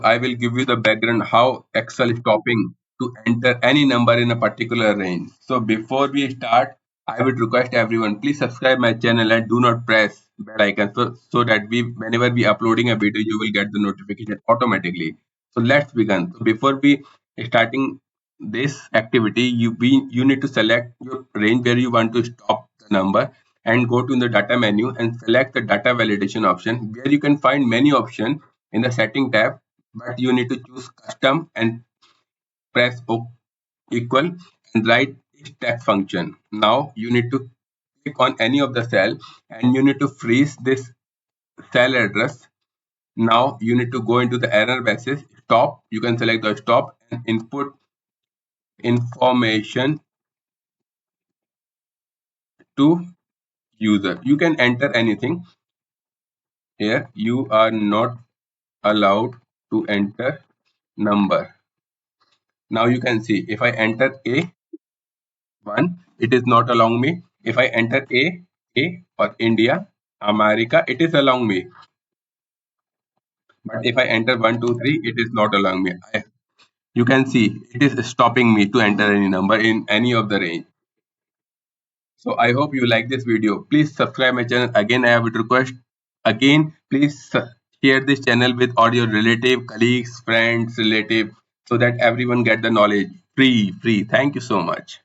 I will give you the background how Excel is stopping to enter any number in a particular range. So before we start, I would request everyone please subscribe my channel and do not press bell icon so that whenever we uploading a video you will get the notification automatically. So let's begin. So before we starting this activity, you need to select your range where you want to stop the number and go to the data menu and select the data validation option where you can find many options in the setting tab, but you need to choose custom and press equal and write text function. Now you need to click on any of the cell and you need to freeze this cell address. Now you need to go into the error message stop. You can select the stop and input information to user. You can enter anything here. You are not allowed to enter number. Now you can see if I enter A1, it is not allowing me. If I enter A or India, America, it is allowing me. But if I enter 1, 2, 3, it is not allowing me. You can see it is stopping me to enter any number in any of the range. So I hope you like this video. Please subscribe my channel. Again, I would request please share this channel with all your relative, colleagues, friends, relative, so that everyone get the knowledge free. Thank you so much.